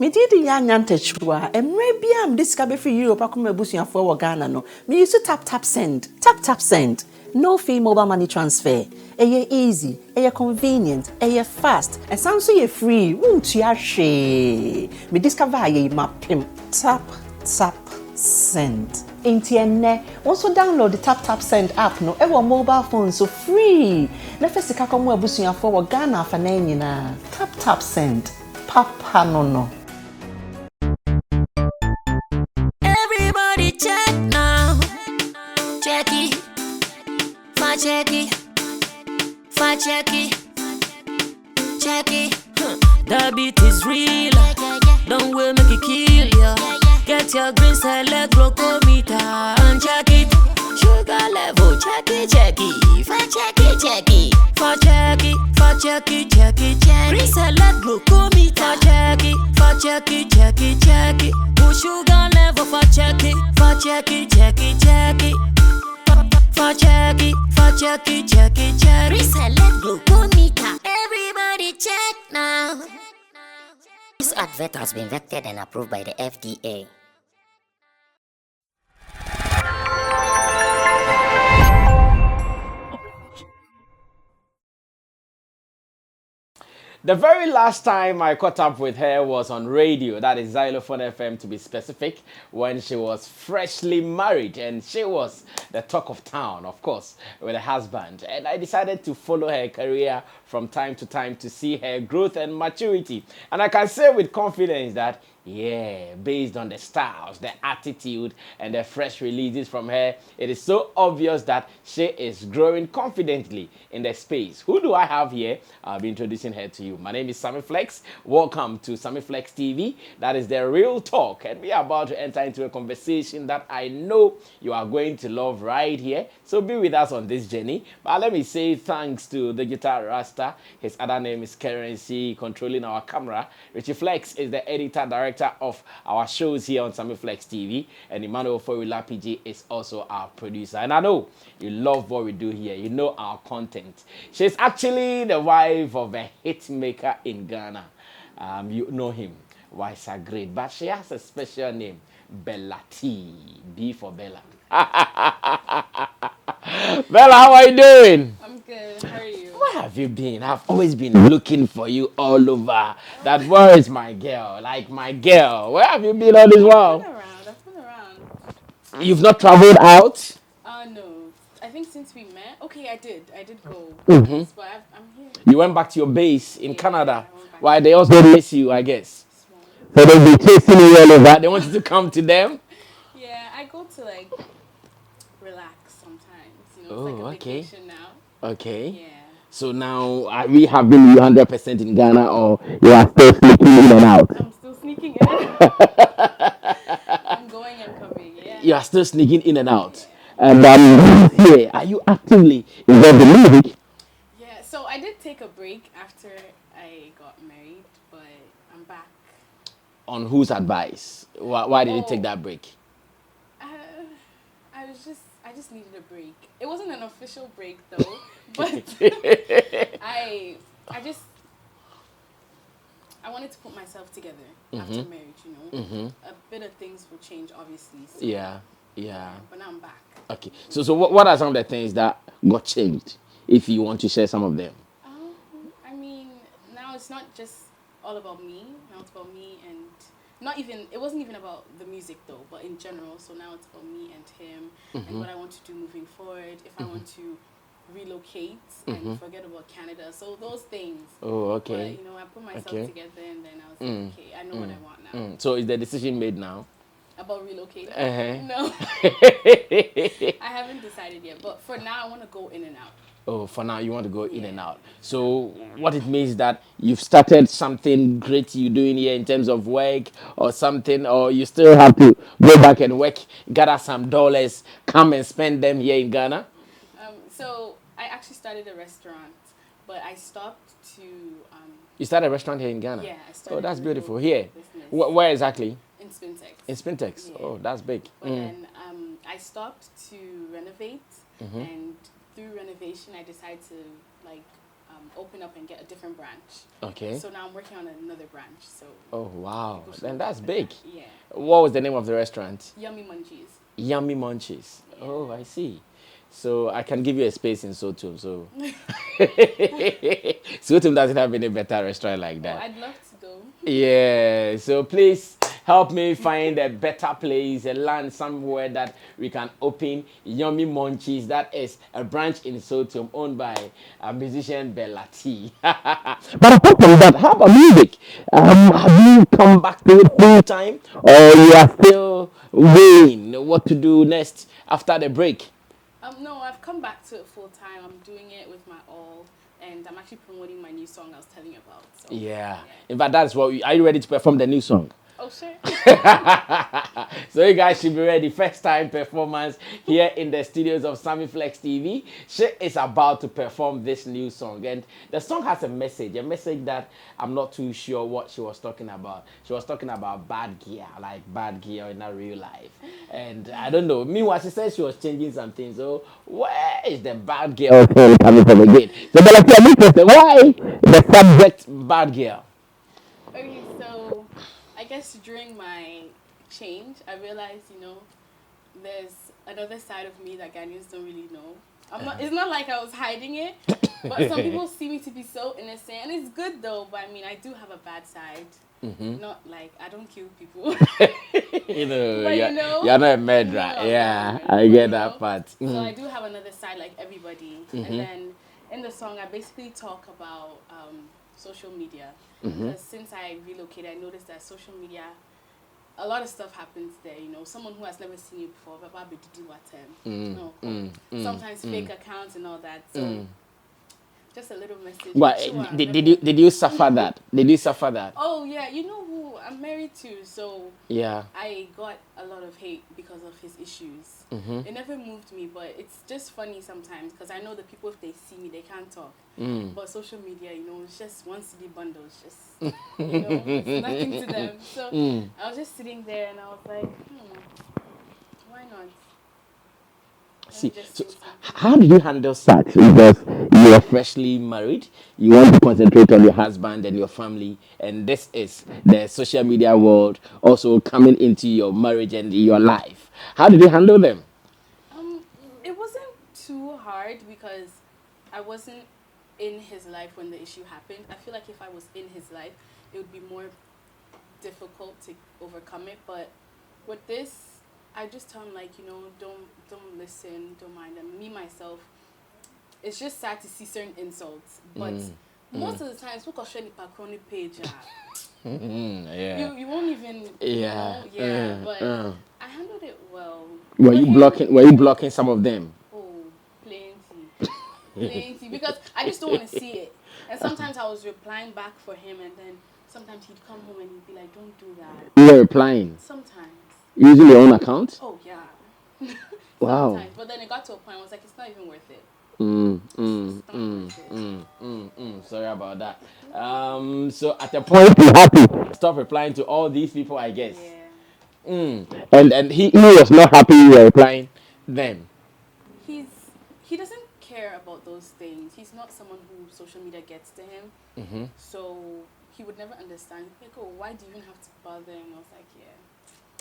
Me did nyanta chua and maybe I'm discover for Europe akuma busuya for Ghana no. Me used to tap send. Tap send. No fee mobile money transfer. Eye easy, eye convenient, eye fast. And sounds so ye free. Won't ya she? Me discover ye mapim. Tap send. Intienne. Also download the tap send app no. Ewa mobile phone so free. Na first ka komo abusuya for Ghana fa na nyina. Tap send. Papa no. Everybody check now. Check it. Check it. The beat is real. Don't wait, make it kill ya. Get your green select glucometer and check it. Sugar level, check it. Check it. Green select glucometer. Check it. Put sugar level for check it. Check it. Reselect glucometer. Everybody check now. This advert has been vetted and approved by the FDA. The very last time I caught up with her was on radio, that is Xylophone FM to be specific, when she was freshly married and she was the talk of town, of course, with her husband. And I decided to follow her career from time to time to see her growth and maturity. And I can say with confidence that, yeah, based on the styles, the attitude, and the fresh releases from her, it is so obvious that she is growing confidently in the space. Who do I have here? I'll be introducing her to you. My name is Sammy Flex. Welcome to Sammy Flex TV. That is the real talk. And we are about to enter into a conversation that I know you are going to love right here. So be with us on this journey. But let me say thanks to the guitar Rasta. His other name is Currency, controlling our camera. Richie Flex is the editor-director of our shows here on Sammy Flex TV, and Emmanuel Forila PG is also our producer. And I know you love what we do here. You know our content. She's actually the wife of a hit maker in Ghana. You know him, Wisa Great, but she has a special name, Bellaa T. B for Bella. Bella, how are you doing? I'm good. How are you? Where have you been? I've always been looking for you all over. That where is my girl? Like my girl. Where have you been all this while? I've been around. You've not traveled out? No. I think since we met. Okay, I did go. Mm-hmm. But I'm here. You went back to your base in Canada. Why Why they also miss you, I guess. So they'll be chasing you all over. They want you to come to them. Yeah, I go to like relax sometimes. You know, Oh, it's like a okay. vacation now. Okay. Yeah. So now, are we having you 100% in Ghana, or you are still sneaking in and out? I'm still sneaking in. I'm going and coming. Yeah. You are still sneaking in and out. And here, are you actively involved in music? Yeah. So I did take a break after I got married, but I'm back. On whose advice? Why did you take that break? I just needed a break. It wasn't an official break though, but I wanted to put myself together after marriage, you know. Mm-hmm. A bit of things will change, obviously. So, Yeah. But now I'm back. Okay. So what are some of the things that got changed? If you want to share some of them. I mean, now it's not just all about me. Now it's about me and it wasn't even about the music though, but in general. So now it's about me and him and what I want to do moving forward. If I want to relocate and forget about Canada. So those things. Oh, okay. But, you know, I put myself together and then I was like, okay, I know what I want now. So is the decision made now? About relocating? No. I haven't decided yet. But for now, I want to go in and out. Oh, for now you want to go in and out. So what it means that you've started something great you're doing here in terms of work or something, or you still have to go back and work, gather some dollars, come and spend them here in Ghana? So I actually started a restaurant, but I stopped to... You started a restaurant here in Ghana? Yeah, I started. Oh, that's beautiful. Here? Business. Where exactly? In Spintex. In Spintex? Yeah. Oh, that's big. But then I stopped to renovate, and through renovation, I decided to open up and get a different branch. Okay. So now I'm working on another branch. So Oh wow, people should then look that's out for big. that. Yeah. What was the name of the restaurant? Yummy Munchies. Yummy Munchies. Oh, I see. So I can give you a space in Sotum. So Sotum doesn't have any better restaurant like Oh, that. I'd love to go. Yeah. So please help me find a better place, a land somewhere that we can open Yummy Munchies. That is a branch in Sotum owned by a musician Bellaa. But apart from that, how about music? Have you come back to it full time, or you are still weighing what to do next after the break? No, I've come back to it full time. I'm doing it with my all, and I'm actually promoting my new song I was telling you about. So, Yeah. In fact, that's what are you ready to perform the new song? Oh, sure. So you guys should be ready. First time performance here in the studios of Sammy Flex TV. She is about to perform this new song, and the song has a message that I'm not too sure what she was talking about. She was talking about bad gear, like bad gear in a real life, and I don't know. Meanwhile, she said she was changing some things. So where is the bad girl thing coming from again? So Bella, I'm interested. Why the subject bad girl? Okay, so I guess during my change, I realized, there's another side of me that Ghanaians don't really know. It's not like I was hiding it, but some people see me to be so innocent, and it's good though. But I mean, I do have a bad side. Not like I don't kill people. You're not a murderer. No, Yeah, no, I get but, that part. So I do have another side like everybody. And then in the song, I basically talk about social media. Because since I relocated, I noticed that social media, a lot of stuff happens there. Someone who has never seen you before, sometimes fake accounts and all that. So just a little message. What did you suffer that? Did you suffer that? Oh yeah, you know who I'm married to, so Yeah. I got a lot of hate because of his issues. It never moved me, but it's just funny sometimes because I know the people, if they see me, they can't talk. But social media, it's just one CD bundle. It's just, it's nothing to them. So I was just sitting there and I was like, why not? See, so how did you handle that? Because you are freshly married, you want to concentrate on your husband and your family, and this is the social media world also coming into your marriage and your life. How did you handle them? It wasn't too hard because I wasn't in his life when the issue happened. I feel like if I was in his life, it would be more difficult to overcome it. But with this, I just tell him don't listen, don't mind them. Me myself, it's just sad to see certain insults, but most of the times, look at the Pacroni page. Yeah. You won't even. Yeah. But I handled it well. Were you blocking some of them? Oh, plenty, because I just don't want to see it. And sometimes I was replying back for him, and then sometimes he'd come home and he'd be like, "Don't do that." You were replying. Sometimes. Using your own account? Oh yeah. Wow. Sometimes. But then it got to a point I was like, it's not even worth it. Sorry about that. So at a point you had to stop replying to all these people, I guess. Yeah. And he was not happy you were replying them. He doesn't care about those things. He's not someone who social media gets to him. So he would never understand. Like, oh, why do you even have to bother? And I was like, yeah.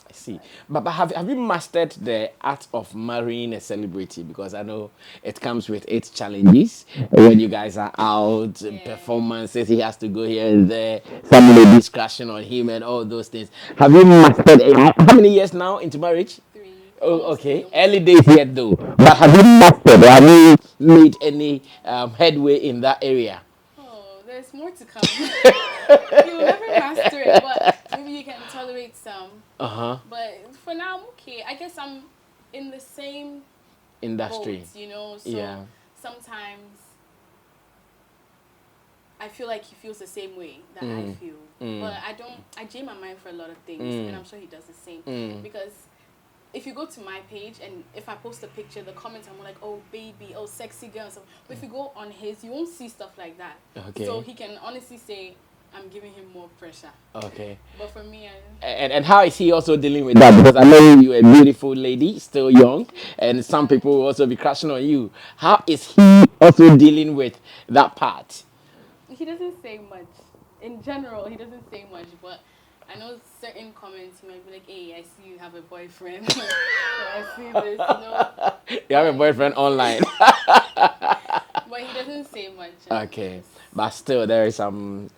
I see. But have you mastered the art of marrying a celebrity? Because I know it comes with its challenges. When you guys are out, performances, he has to go here and there. Some ladies crashing on him and all those things. Have you mastered it? How many years now into marriage? 3. Oh, okay. Early days yet though. But have you mastered or have you made any headway in that area? Oh, there's more to come. You'll never master it, but maybe you can tolerate some. But for now, I'm okay. I guess I'm in the same industry. Boat, so sometimes I feel like he feels the same way that I feel. But I jam my mind for a lot of things, and I'm sure he does the same. Because if you go to my page and if I post a picture, the comments are more like, oh baby, oh sexy girl and stuff. But if you go on his, you won't see stuff like that. Okay. So he can honestly say I'm giving him more pressure. Okay. But for me, and how is he also dealing with that? Because I know you're a beautiful lady, still young, and some people will also be crashing on you. How is he also dealing with that part? he doesn't say much. In general, he doesn't say much, but I know certain comments he might be like, "Hey, I see you have a boyfriend." Or I see this, you know. You have a boyfriend online. But he doesn't say much. Okay, but still there is some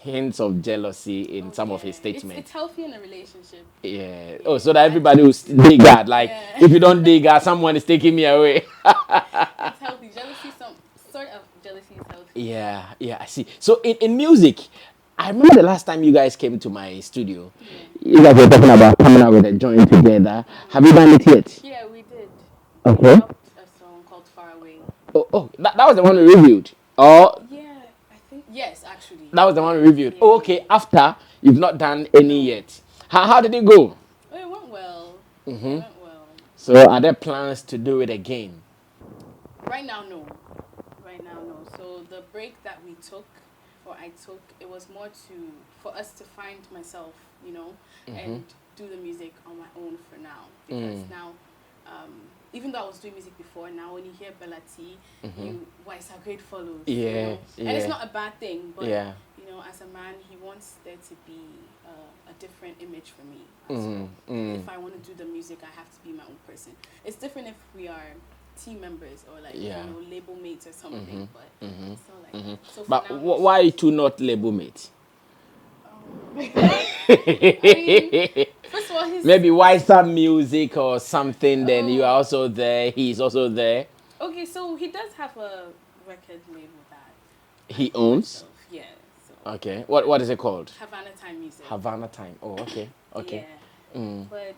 hints of jealousy in some of his statements. It's healthy in a relationship. Yeah. Oh, so that everybody will dig at. Like, Yeah. if you don't dig at, someone is taking me away. It's healthy. Jealousy, some sort of jealousy is healthy. Yeah, yeah, I see. So in music, I remember the last time you guys came to my studio. You guys were talking about coming out with a joint together. Have you done it yet? Yeah, we did. Okay. We dropped a song called Far Away. Oh, that was the one we reviewed. Oh, Yeah, I think yes, actually. that was the one we reviewed. Yeah. Oh, okay. After you've not done any yet. How did it go? Oh, it went well. It went well. So are there plans to do it again? Right now, no. Right now, no. So the break that we took, or I took, it was more for us to find myself, you know, and do the music on my own for now. Because now, even though I was doing music before, now when you hear Bellaa T, Wisa great follows. Yeah, You know? yeah. And it's not a bad thing, but Yeah. you know, as a man, he wants there to be a different image for me as well. If I want to do the music, I have to be my own person. It's different if we are team members or like Yeah. you know, label mates or something, but it's not like that. So for But now, why two not label mates? first of all, his Maybe Wisa music or something. Then you are also there. He's also there. okay. So he does have a record label that He owns. yeah. So Okay. What is it called? Havana Time Music. Havana Time. Oh, okay. Okay. Yeah. But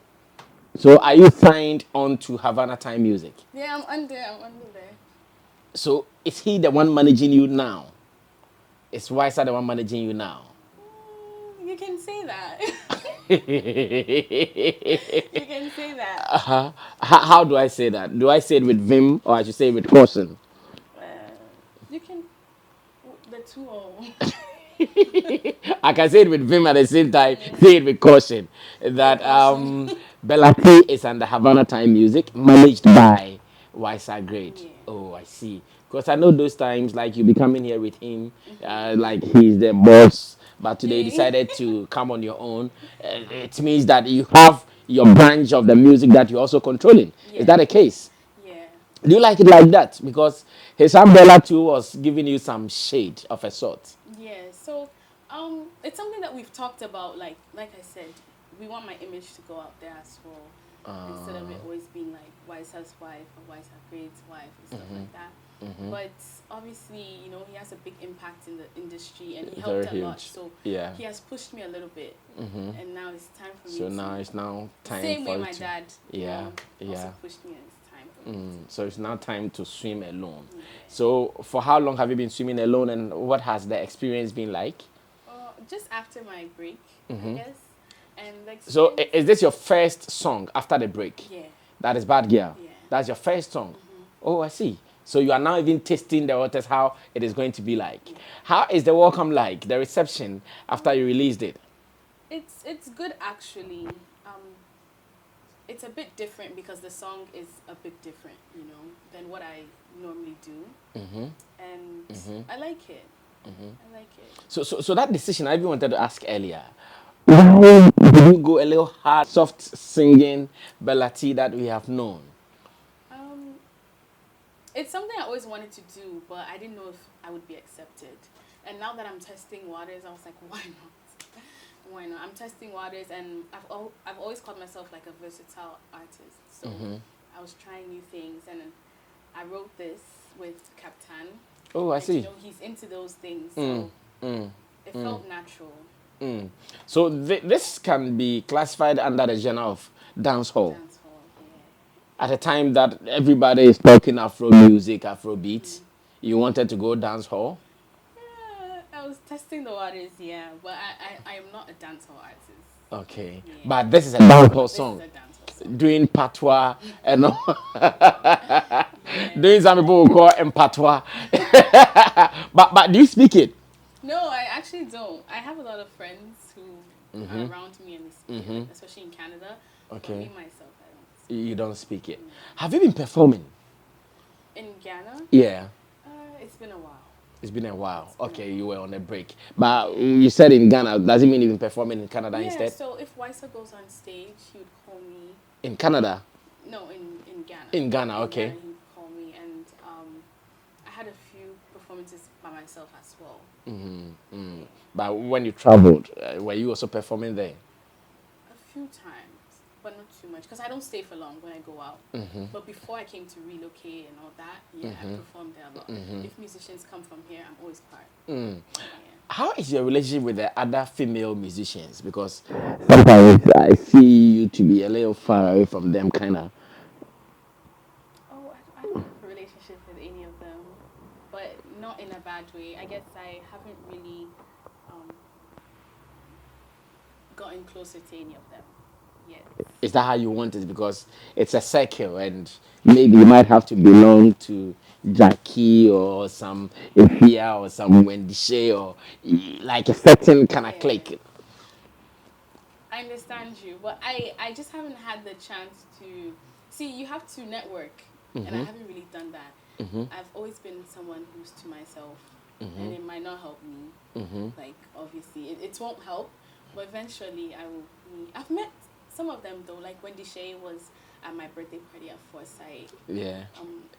So are you signed on to Havana Time Music? yeah, I'm under there. So is he the one managing you now? Is Wisa the one managing you now? You can say that. You can say that. How do I say that? Do I say it with vim or I should say it with caution? You can. The two are. I can say it with vim at the same time, say it with caution. That Bellaa T is under Havana Time Music, managed by Wisa Great. Yeah. Oh, I see. Because I know those times, like you be coming here with him, like he's the boss, but today you decided to come on your own. It means that you have your branch of the music that you're also controlling. Is that the case? Yeah. Do you like it like that? Because his umbrella too was giving you some shade of a sort. Yeah. So, it's something that we've talked about. Like I said, we want my image to go out there as well, instead of it always being like Wisa's wife or Wisa Great's wife and stuff like that. But obviously, you know, he has a big impact in the industry and he helped Very a lot. huge. So Yeah. he has pushed me a little bit, and now it's time for me. So to, now it's now time same for way you my to. dad, Yeah, also pushed me, and it's time for me. So it's now time to swim alone. So for how long have you been swimming alone, and what has the experience been like? Just after my break, I guess, and like. So is this your first song after the break? Yeah. That is Bad Girl. Yeah. That's your first song. Oh, I see. So you are now even tasting the waters, how it is going to be like. How is the welcome like, the reception after you released it? It's good actually. It's a bit different because the song is a bit different, you know, than what I normally do, and I like it. I like it. So that decision, I even wanted to ask earlier. Why did you go a little hard, soft singing Bellaa T that we have known? It's something I always wanted to do, but I didn't know if I would be accepted. And now that I'm testing waters, I was like, why not? Why not? I'm testing waters, and I've always called myself like a versatile artist. So I was trying new things, and I wrote this with Captain. Oh, I see. You know, he's into those things, so it felt natural. So this can be classified under the genre of dancehall. At a time that everybody is talking Afro music, Afro beats, you wanted to go dancehall? I was testing the waters, yeah, but I am not a dancehall artist. Okay, Yeah. but this is a dancehall song. This is a dancehall song. Doing patois and all. Doing some people will call it patois. but do you speak it? No, I actually don't. I have a lot of friends who are around me and they speak it, like, especially in Canada. Okay. But me, myself, I don't speak You don't speak it. Have you been performing? in Ghana. Yeah. It's been a while. It's been a while. been a Okay, while. you were on a break. But you said in Ghana, does it mean even performing in Canada Yeah, instead? so if Wisa goes on stage, he would call me. In Canada? No, in Ghana. In Ghana, okay. Ghana, he would call me, and I had a few performances by myself as well. But when you traveled, were you also performing there? A few times, but not too much, because I don't stay for long when I go out. But before I came to relocate and all that, yeah, I performed there a lot. If musicians come from here, I'm always part. Yeah. How is your relationship with the other female musicians? Because sometimes I see you to be a little far away from them, kind of. Oh, I don't have a relationship with any of them, but not in a bad way. I guess I haven't really gotten closer to any of them yet. Is that how you want it? Because it's a circle, and maybe you might have to belong to Jackie or some Ifia or some Wendy Shea or like a certain kind of Yeah. clique. I understand you, but I just haven't had the chance to see. You have to network, and I haven't really done that. I've always been someone who's to myself, and it might not help me. Like obviously, it won't help, but eventually I will. I've met some of them though. Like Wendy Shea was at my birthday party at Foresight. Yeah.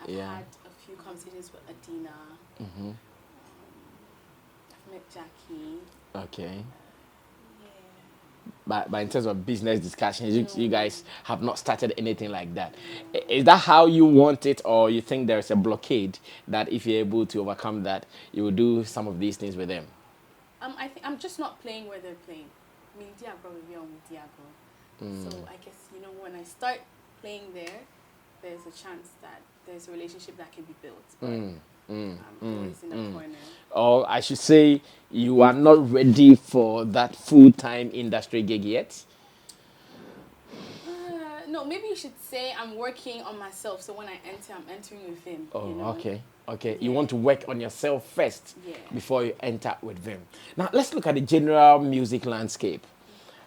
I've had a few conversations with Adina. I've met Jackie. Okay. Yeah. But in terms of business discussions, you guys have not started anything like that. Is that how you want it, or you think there's a blockade that if you're able to overcome that, you will do some of these things with them? I think I'm just not playing where they're playing. I mean, Diagro will be on Diagro. So I guess, when I start playing there's a chance that there's a relationship that can be built. But I'm always in a corner. Or I should say, you are not ready for that full-time industry gig yet? No, maybe you should say I'm working on myself. So when I enter, I'm entering with him. Oh, you know? okay. Yeah. You want to work on yourself first Yeah. before you enter with them. Now, let's look at the general music landscape.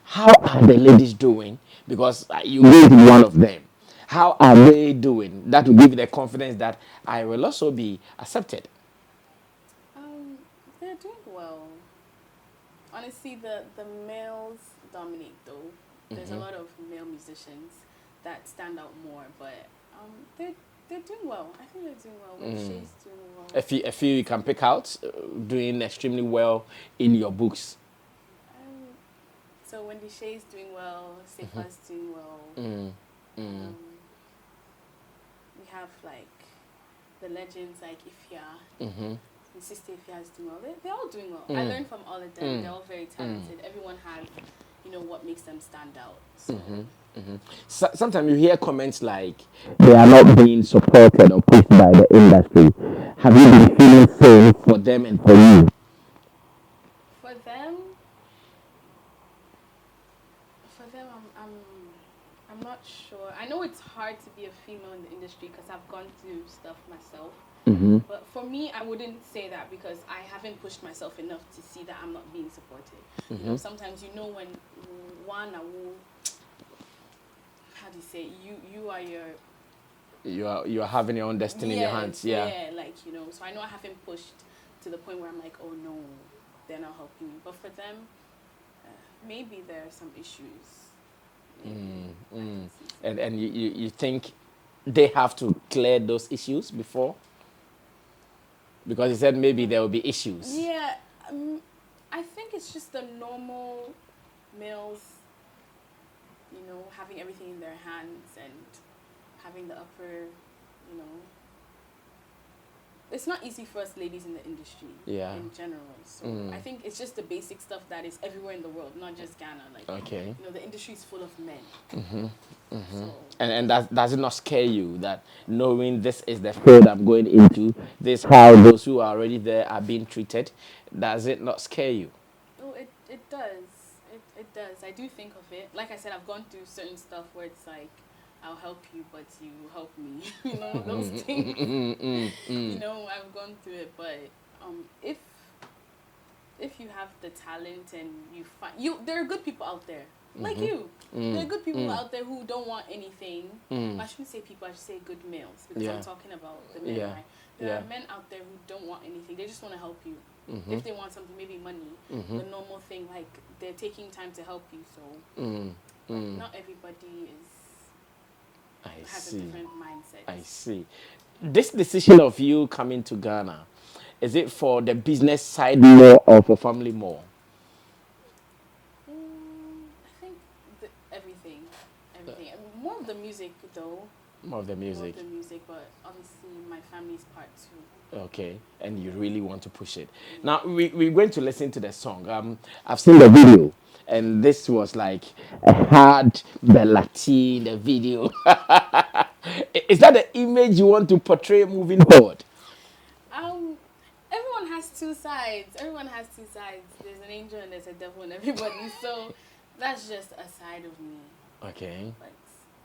How are the ladies doing? Because you're going to be one of them. How are they doing? That will give you the confidence that I will also be accepted. They're doing well. Honestly, the males dominate though. There's a lot of male musicians that stand out more, but they're doing well. I think they're doing well. Shay's doing well. A few you can pick out doing extremely well in your books. So Wendy Shay's doing well, Sefa's doing well. We have like the legends like Ifya. My sister Ifya's doing well. They're all doing well. I learned from all of them. They're all very talented. Everyone has, what makes them stand out. So. Sometimes you hear comments like they are not being supported or pushed by the industry. Have you been feeling same for them and for you? For them, I'm not sure. I know it's hard to be a female in the industry because I've gone through stuff myself. But for me, I wouldn't say that because I haven't pushed myself enough to see that I'm not being supported. Sometimes when one how do you say you are your You are having your own destiny in your hands. Yeah. So I know I haven't pushed to the point where I'm like, oh no, they're not helping me. But for them, maybe there are some issues. And you think they have to clear those issues before? Because you said maybe there will be issues. Yeah, I think it's just the normal males, having everything in their hands and having the upper, It's not easy for us ladies in the industry in general. So I think it's just the basic stuff that is everywhere in the world, not just Ghana. The industry is full of men. So, And does it not scare you that knowing this is the field I'm going into, this how those who are already there are being treated? Does it not scare you? Oh, it does. It does. I do think of it. Like I said, I've gone through certain stuff where it's like, I'll help you, but you help me. Those things. I've gone through it. But if you have the talent and you find there are good people out there like you. There are good people out there who don't want anything. I shouldn't say people. I should say good males because I'm talking about the men. Right? There are men out there who don't want anything. They just want to help you. If they want something, maybe money, the normal thing, like they're taking time to help you. So not everybody has a different mindset. I see. This decision of you coming to Ghana, is it for the business side more or for family more? I think everything. More of the music, though. More of the music. More of the music, but obviously my family's part too. Okay, and you really want to push it. Now, we're going to listen to the song. I've seen the video, and this was like a hard Bellaa in the video. Is that the image you want to portray moving forward? Everyone has two sides. Everyone has two sides. There's an angel and there's a devil in everybody. So that's just a side of me. Okay. But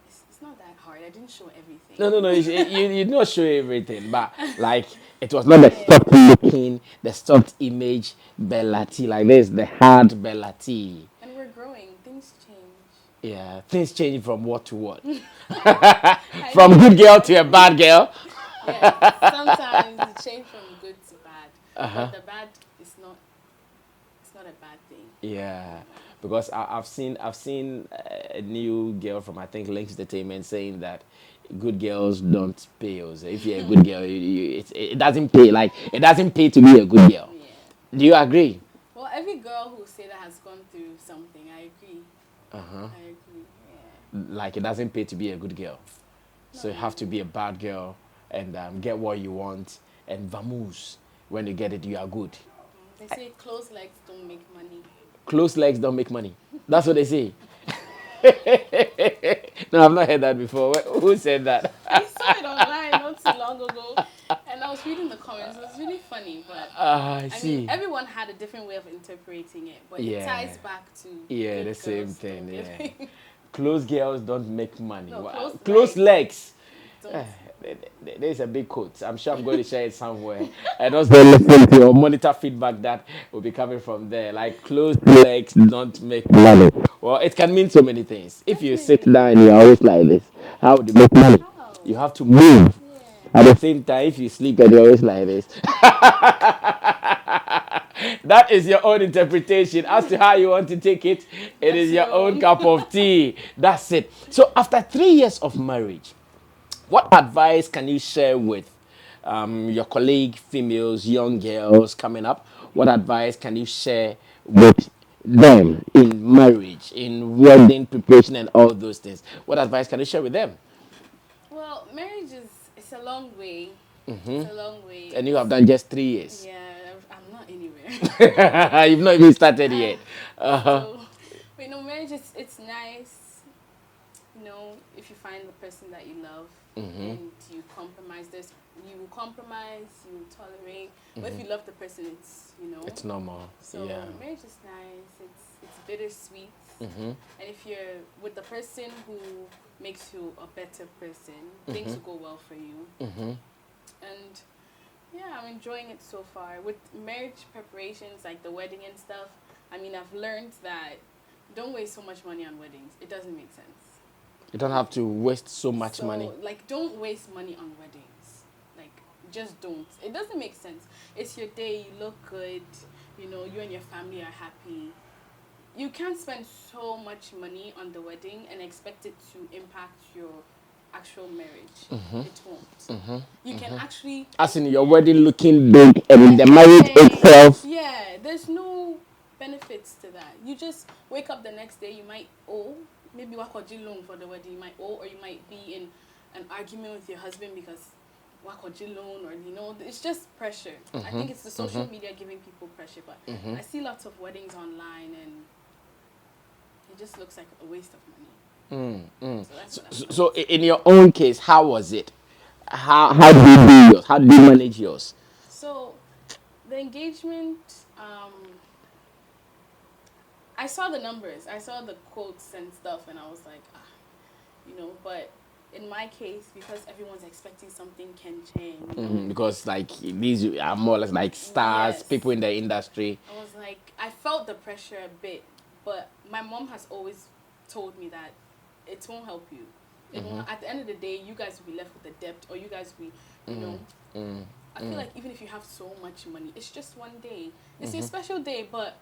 it's not that hard. I didn't show everything. No. You did not show everything, but like it was not the stock looking, the stocked image Bellaa, like this, the hard Bellaa. And we're growing. Things change. Yeah, things change from what to what? From good girl to a bad girl. Yeah, sometimes it change from good to bad. But the bad is not. It's not a bad thing. Yeah, because I've seen a new girl from I think Links Entertainment saying that good girls don't pay. So if you're a good girl, it doesn't pay. Like it doesn't pay to be a good girl. Yeah. Do you agree? Well, every girl who say that has gone through something. I agree. I agree. Yeah. Like it doesn't pay to be a good girl. So you have to be a bad girl and get what you want and vamoose. When you get it, you are good. They say closed legs don't make money. Closed legs don't make money. That's what they say. No, I've not heard that before. Who said that? I saw it online not too long ago, and I was reading the comments. It was really funny, but I see. mean, everyone had a different way of interpreting it, but it ties back to the same girls thing. don't Yeah, get- closed girls don't make money. No, Wow. closed Closed legs. don't. There's a big quote. I'm sure I'm going to share it somewhere. And also listen to your monitor feedback that will be coming from there. Like closed legs don't make money. Well, it can mean so many things. If you sit down and you're always like this, how would you make money? You have to move. At the same time, if you sleep and you're always like this. That is your own interpretation. As to how you want to take it, it is your own cup of tea. That's it. So after 3 years of marriage, what advice can you share with your colleague females, young girls coming up? What advice can you share with them in marriage, in wedding preparation and all those things? What advice can you share with them? Well, marriage it's a long way. It's a long way. And you have done just 3 years. Yeah, I'm not anywhere. You've not even started yet. So, but, marriage it's nice. If you find the person that you love and you compromise, you will compromise, you will tolerate. But if you love the person, It's normal. So Yeah. marriage is nice. It's bittersweet. And if you're with the person who makes you a better person, things will go well for you. And yeah, I'm enjoying it so far. With marriage preparations, like the wedding and stuff, I mean, I've learned that don't waste so much money on weddings. It doesn't make sense. You don't have to waste so much money. Like, don't waste money on weddings. Like, just don't. It doesn't make sense. It's your day. You look good. You and your family are happy. You can't spend so much money on the wedding and expect it to impact your actual marriage. It won't. You can actually... As in your wedding looking big and in the marriage itself. Yeah, there's no benefits to that. You just wake up the next day, you might owe. Maybe wakoji loan for the wedding, you might owe, or you might be in an argument with your husband because wakoji loan, or it's just pressure. I think it's the social media giving people pressure, but I see lots of weddings online and it just looks like a waste of money. So that's what So in your own case, how was it? How did you do yours? How did you manage yours? So the engagement, I saw the numbers, I saw the quotes and stuff, and I was like, but in my case, because everyone's expecting something can change. Because like these are more or less like stars, Yes. people in the industry. I was like, I felt the pressure a bit, but my mom has always told me that it won't help you. It won't, at the end of the day, you guys will be left with the debt, or you guys will be, I feel like even if you have so much money, it's just one day. It's your special day, but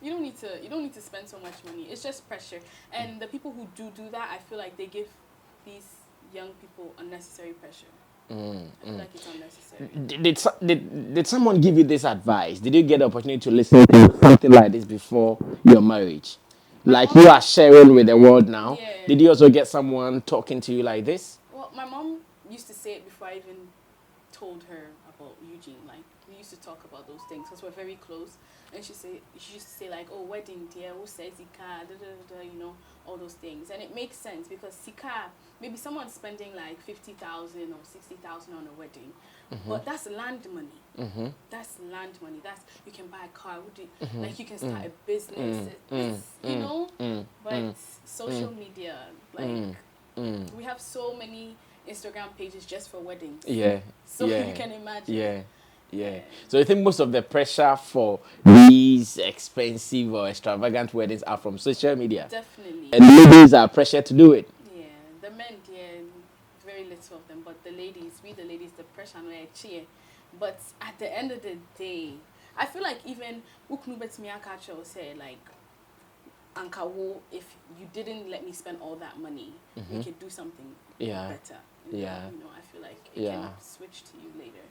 you don't need to spend so much money. It's just pressure. And the people who do that, I feel like they give these young people unnecessary pressure. I feel like it's unnecessary. Did someone give you this advice? Did you get the opportunity to listen to something like this before your marriage? Like you are sharing with the world now. Yeah. Did you also get someone talking to you like this? Well, my mom used to say it before I even told her about Eugene. Like, we used to talk about those things because we're very close. And she used to say like, oh, wedding, dear, who says Sika, you know, all those things. And it makes sense because Sika, maybe someone's spending like 50,000 or 60,000 on a wedding, but that's land money. That's land money. That's, you can buy a car, like you can start a business, you know. But social media, like we have so many Instagram pages just for weddings. Yeah. So you can imagine. Yeah. So you think most of the pressure for these expensive or extravagant weddings are from social media? Definitely. And ladies are pressured to do it. Yeah, the men, very little of them, but the ladies, the pressure no cheer. But at the end of the day, I feel like even Uknubetmiakacho say like, Ankawo, if you didn't let me spend all that money, we could do something better. You know, I feel like it can switch to you later.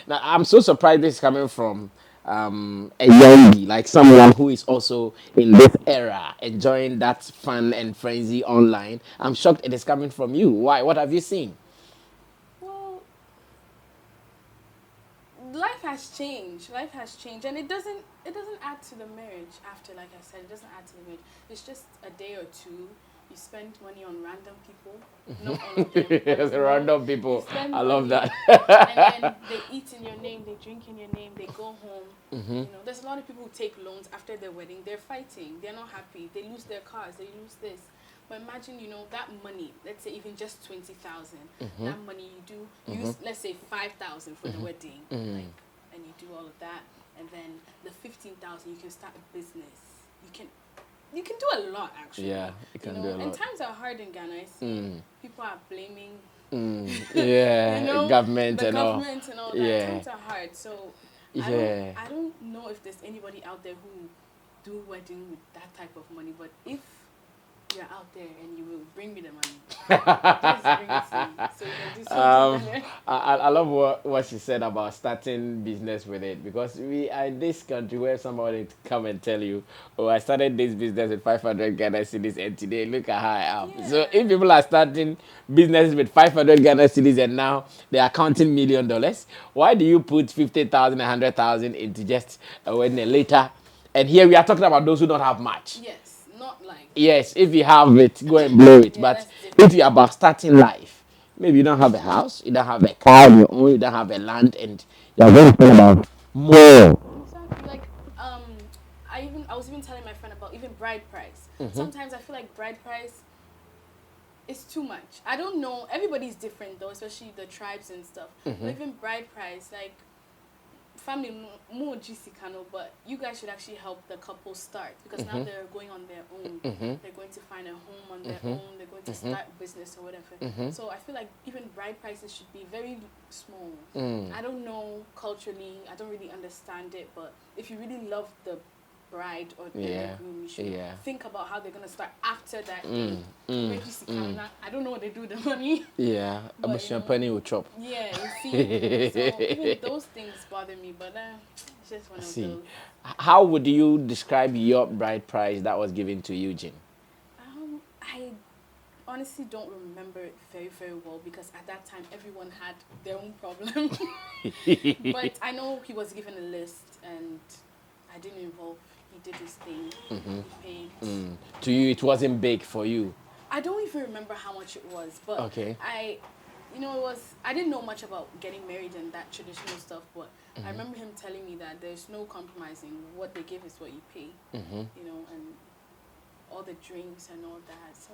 Now, I'm so surprised this is coming from a youngie, like someone who is also in this era, enjoying that fun and frenzy online. I'm shocked it is coming from you. Why? What have you seen? Well, life has changed, and it doesn't add to the marriage after. Like I said, it doesn't add to the marriage. It's just a day or two. You spend money on random people, not all of them. Yes, random people. I love that. And then they eat in your name, they drink in your name, they go home. You know, there's a lot of people who take loans after their wedding. They're fighting. They're not happy. They lose their cars. They lose this. But imagine, you know, that money. Let's say even just 20,000. That money you use. Let's say 5,000 for the wedding, like, and you do all of that, and then the 15,000 you can start a business. You can do a lot, actually. Yeah, you can do a lot. And times are hard in Ghana. I see people are blaming yeah, you know, government the and all. government and all that. Yeah. Times are hard. So I don't know if there's anybody out there who do wedding with that type of money. But if you're out there and you will bring me the money, just bring it to me so you can do something. I love what she said about starting business with it, because we are in this country where somebody come and tell you, oh, I started this business with 500 Ghana cedis and today look at how I am. Yeah. So if people are starting businesses with 500 Ghana cedis and now they are counting $1 million, why do you put 50,000, 100,000 into just a wedding later? And here we are talking about those who don't have much. Yes, not like. Yes, if you have it, go and blow it. But if you're about starting life, maybe you don't have a house, you don't have a car on your own, you don't have a land, and you're going to think about more. Exactly. Like I was even telling my friend about even bride price. Sometimes I feel like bride price is too much. I don't know. Everybody's different though, especially the tribes and stuff. But even bride price, like family more Gisikano, but you guys should actually help the couple start, because now they're going on their own. They're going to find a home on their own. They're going to start business or whatever. So I feel like even bride prices should be very small. I don't know culturally. I don't really understand it, but if you really love the bride or the groom, you should think about how they're gonna start after that day. I don't know what they do with the money. Yeah, but champagne will chop. Yeah, you see. So even those things bother me, but it's just one of those. How would you describe your bride price that was given to Eugene? I honestly don't remember it very, very well, because at that time everyone had their own problem. But I know he was given a list and I didn't involve. He did his thing. He paid. To you, it wasn't big for you. I don't even remember how much it was, but I didn't know much about getting married and that traditional stuff, but I remember him telling me that there's no compromising. What they give is what you pay, you know, and all the drinks and all that. So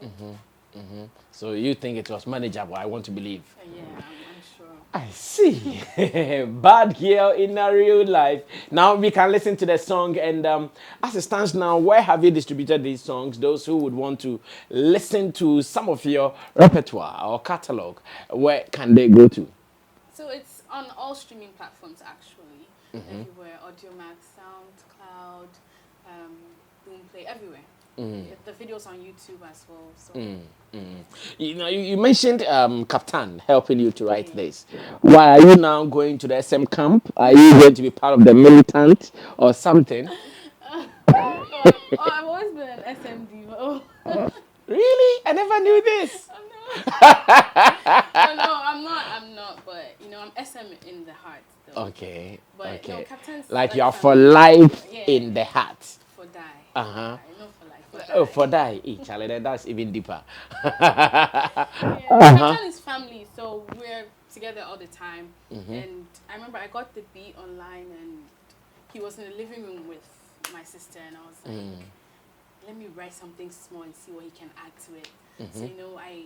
So you think it was manageable? I want to believe. Yeah, I'm sure. I see. Bad girl in a real life. Now we can listen to the song, and as it stands now, where have you distributed these songs? Those who would want to listen to some of your repertoire or catalog, where can they go to? So it's on all streaming platforms actually. Everywhere. Audiomack, SoundCloud, Boomplay, everywhere. The videos on YouTube as well. So You know, you mentioned Captain helping you to write this. Why are you now going to the SM camp? Are you going to be part of the militant or something? I've always been an SMD. Really? I never knew this. I'm not, but you know, I'm SM in the heart though. Okay. But okay. no, Captain's Like you are for family. life Yeah. in the heart. For die. Uh-huh. Not for life. For die. Oh, for die. Charlie, then that's even deeper. Captain is family, so we're together all the time. And I remember I got the beat online, and he was in the living room with my sister, and I was like, let me write something small and see what he can add to it. So, you know, I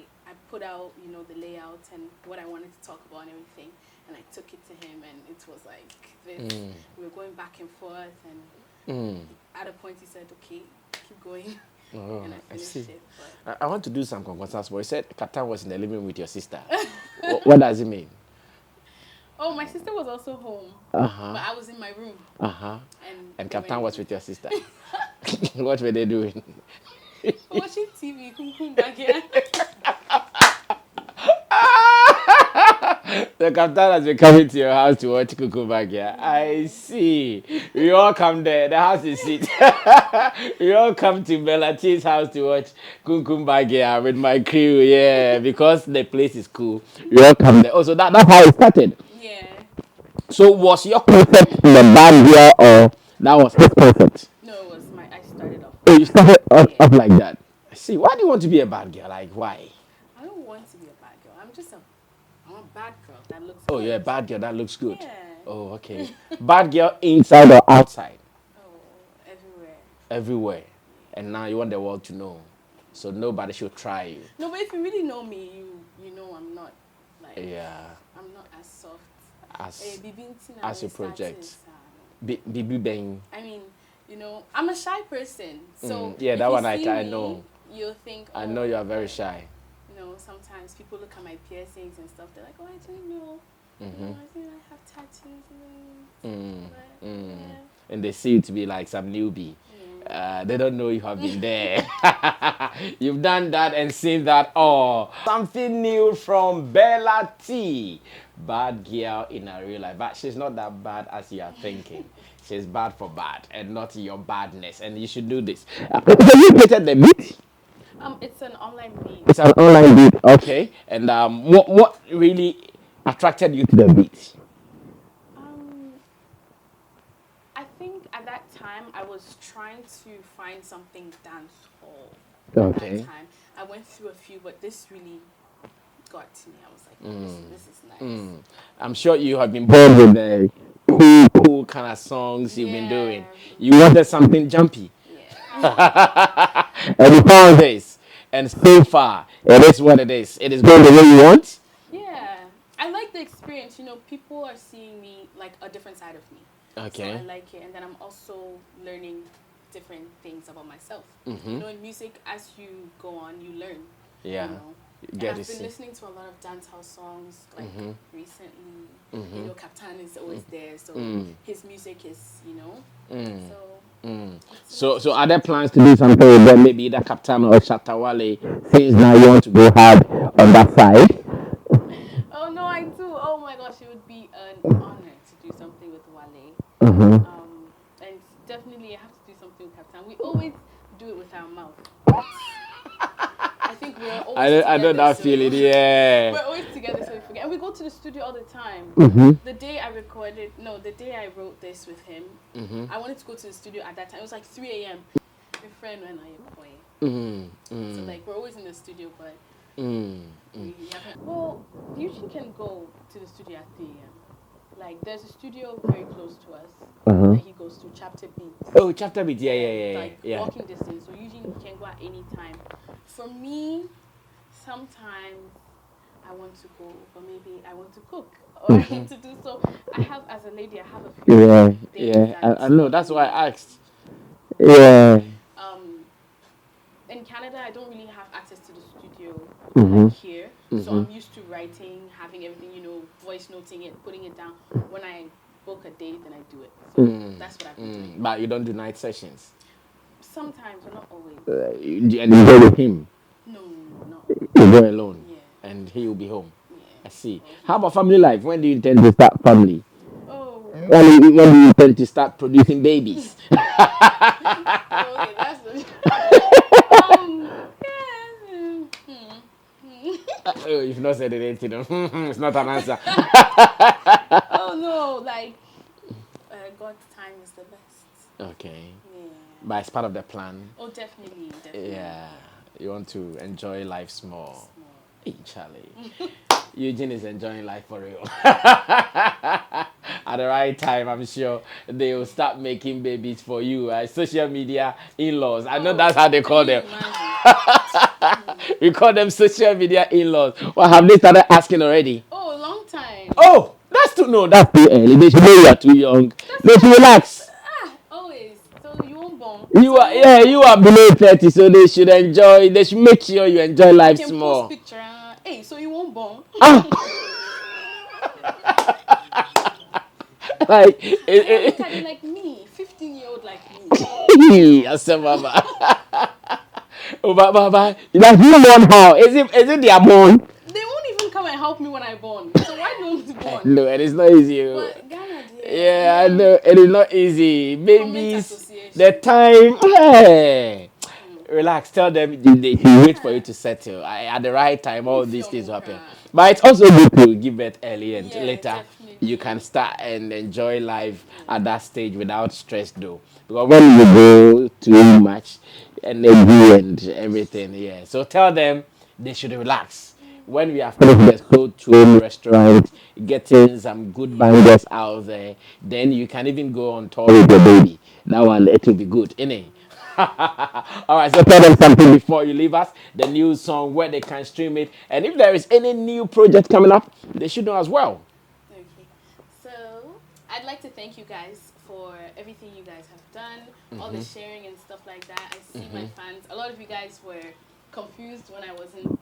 put out, you know, the layout and what I wanted to talk about and everything, and I took it to him, and it was like this. We were going back and forth, and at a point he said, okay, keep going. And I finished it. But I want to do some conversations, but you said Captain was in the living room with your sister. What does it mean? oh, my sister was also home, but I was in my room. And Captain was with your sister. What were they doing? Watching TV, back here. The Captain has been coming to your house to watch Kukubagia. I see. We all come there. The house is it. We all come to Bella's house to watch Kukumbagia with my crew. Yeah, because the place is cool. We all come there. Also, that's how it started. Yeah. So, was your concept in the band here, or that was his concept? No, it was I started off. Oh, you started up like that. I see. Why do you want to be a bad girl? Like, why? I don't want to be a bad girl. I'm a bad girl that looks Oh, good. you're a bad girl. That looks good. Yeah. Oh, okay. Bad girl inside or outside? Oh, everywhere. Everywhere. And now you want the world to know. So nobody should try you. No, but if you really know me, you know I'm not like Yeah. I'm not as soft As you project. Bibi Bang. I mean, you know, I'm a shy person. So Yeah, if that you one I see me, know. You'll think I know you are very shy. You know, sometimes people look at my piercings and stuff. They're like, "Oh, I didn't know. You know, I didn't have tattoos." But, yeah. And they see you to be like some newbie. They don't know you have been there. You've done that and seen that all. Something new from Bellaa T. Bad girl in a real life. But she's not that bad as you are thinking. She's bad for bad and not your badness. And you should do this. So you created the beat? It's an online beat. It's an online beat. Okay. And what really attracted you to the beat? I think at that time I was trying to find something dancehall. Okay. At that time, I went through a few, but this really got to me. I was like, oh, this is nice. I'm sure you have been bored with the cool kind of songs you've been doing. You wanted something jumpy. Yeah. And you found this. And so far, it is what it is. It is going the way you want. Yeah. I like the experience. You know, people are seeing me like a different side of me. Okay. So I like it. And then I'm also learning different things about myself. You know, in music, as you go on, you learn. Yeah. You know? And I've been listening to a lot of dancehall songs like recently. You know, Captain is always there, so his music is, you know. So are there plans to do something with them? Maybe either Captain or Shatawale, since now you want to go hard on that side? Oh no, I do. Oh my gosh, it would be an honor to do something with Wale. And definitely I have to do something with Captain. We always do it with our mouth. I think we're always together. I know that feeling, yeah. We're always together, so we forget. And we go to the studio all the time. The day I wrote this with him, I wanted to go to the studio at that time. It was like 3 a.m. My friend went on So like we're always in the studio, but well, you usually can go to the studio at 3 a.m. Like there's a studio very close to us that he goes to, Chapter Beat. Oh, Chapter Beat, yeah. Like walking distance, so usually you can go at any time. For me, sometimes I want to go, but maybe I want to cook or I want to do so. I have, as a lady, I have a few things that I know. That's why I asked. Yeah. In Canada, I don't really have access to the studio like here, so I'm used to writing, having everything, voice noting it, putting it down. When I book a date, then I do it. So that's what I've been doing. But you don't do night sessions. Sometimes, but not always. And you go with him. No, not You go alone. Yeah. And he will be home. Yeah. I see. How about family life? When do you intend to start family? Oh. When do you intend to start producing babies? Okay, that's the. Oh, you've not said anything. It's not an answer. Oh no, like God's time is the best. Okay. Yeah. But it's part of the plan. Oh, definitely. Yeah. You want to enjoy life small. Hey, Charlie. Eugene is enjoying life for real. At the right time, I'm sure they will start making babies for you. Social media in-laws. I know that's how they call them. We call them social media in-laws. Well, have they started asking already? Oh, a long time. Oh, that's too early. They should know you are too young. They should relax. Always. So you won't born. You are below 30, so they should enjoy. They should make sure you enjoy life small. Post picture. Hey, so you won't born. Like, like me, 15-year-old like me. I said, Mama. Oh, Baba, that's you born how? Is it their born? They won't even come and help me when I born. So why do you want to born? No, and it's not easy. But Ghana, yeah, I know. It is not easy. Babies, the time. Hey. Relax. Tell them they wait for you to settle. At the right time, all these things will happen. But it's also good to give birth early and later definitely. you can start and enjoy life at that stage without stress, though. Because when you go too much energy and everything, yeah. So tell them they should relax. When we are finished the go to a restaurant, getting some good bangers out there, then you can even go on tour with your baby. That one, it will be good, innit? All right, so tell them something before you leave us. The new song, where they can stream it, and if there is any new project coming up, they should know as well. Okay, so I'd like to thank you guys for everything you guys have done, all the sharing and stuff like that. I see my fans. A lot of you guys were confused when I wasn't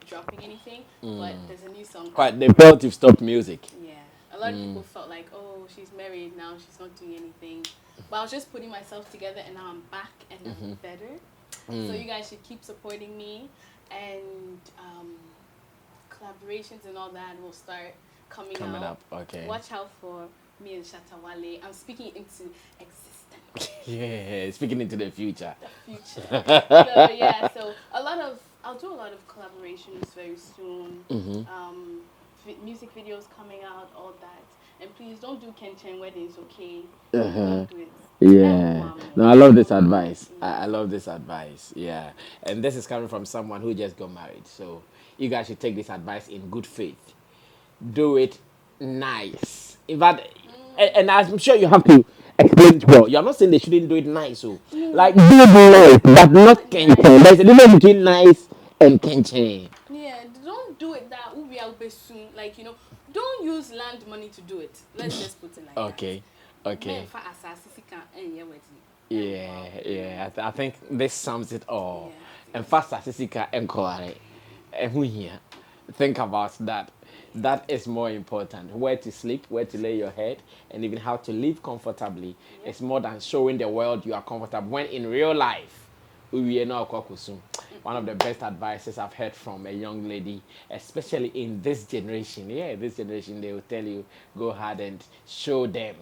dropping anything, but there's a new song. Right, they felt you've stopped music. Yeah, a lot of people felt like, oh, she's married now, she's not doing anything. But I was just putting myself together, and now I'm back and I'm better. So you guys should keep supporting me, and collaborations and all that will start coming up. Okay. Watch out for me and Shatawale. I'm speaking into existence. Yeah, speaking into the future. The future. So yeah, so I'll do a lot of collaborations very soon. Music videos coming out, all that. And please don't do Kenchen weddings, okay? Don't do it. Yeah. No, I love this advice. I love this advice. Yeah. And this is coming from someone who just got married. So you guys should take this advice in good faith. Do it nice. In fact, and I'm sure you have to explain it well. You're not saying they shouldn't do it nice. So, like, do it nice, but not Kenchen. There's a difference between nice and Kenchen. Yeah, don't do it that will be soon. Like, don't use land money to do it. Let's just put it like Okay. Okay. Yeah. I think this sums it all. And fast statistica enquiry. Think about that. That is more important. Where to sleep, where to lay your head, and even how to live comfortably. It's more than showing the world you are comfortable. When in real life, one of the best advices I've heard from a young lady, especially in this generation. Yeah, this generation, they will tell you, go hard and show them,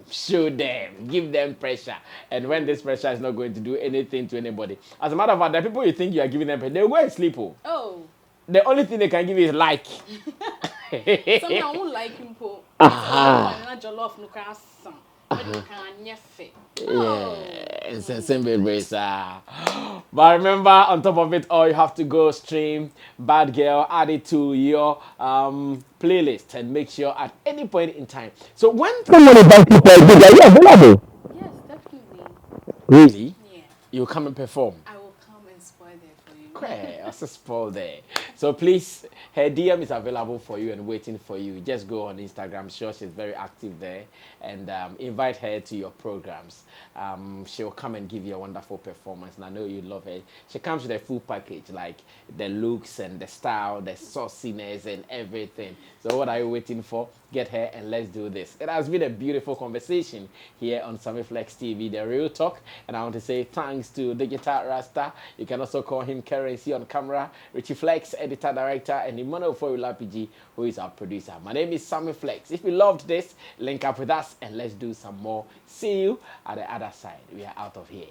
give them pressure. And when this pressure is not going to do anything to anybody. As a matter of fact, the people you think you are giving them pressure, they will go and sleep. Oh. The only thing they can give you is like. Sometimes I won't like him. Yeah, but remember, on top of it all, you have to go stream Bad Girl, add it to your playlist, and make sure at any point in time. So when someone invites you for a gig, are you available? Yes, definitely. Really? Yeah. You'll come and perform. I will come and spoil there for you. Okay, I'll just spoil there. So please, her DM is available for you and waiting for you. Just go on Instagram. I'm sure she's very active there, and invite her to your programs. She'll come and give you a wonderful performance, and I know you love her. She comes with a full package, like the looks and the style, the sauciness and everything. So what are you waiting for? Get her and let's do this. It has been a beautiful conversation here on Sammy Flex TV, The Real Talk, and I want to say thanks to Digital Rasta. You can also call him Currency on camera, Richie Flex, editor, director, and Emmanuel Foyula PG, who is our producer. My name is Sammy Flex. If you loved this, link up with us and let's do some more. See you at the other side. We are out of here.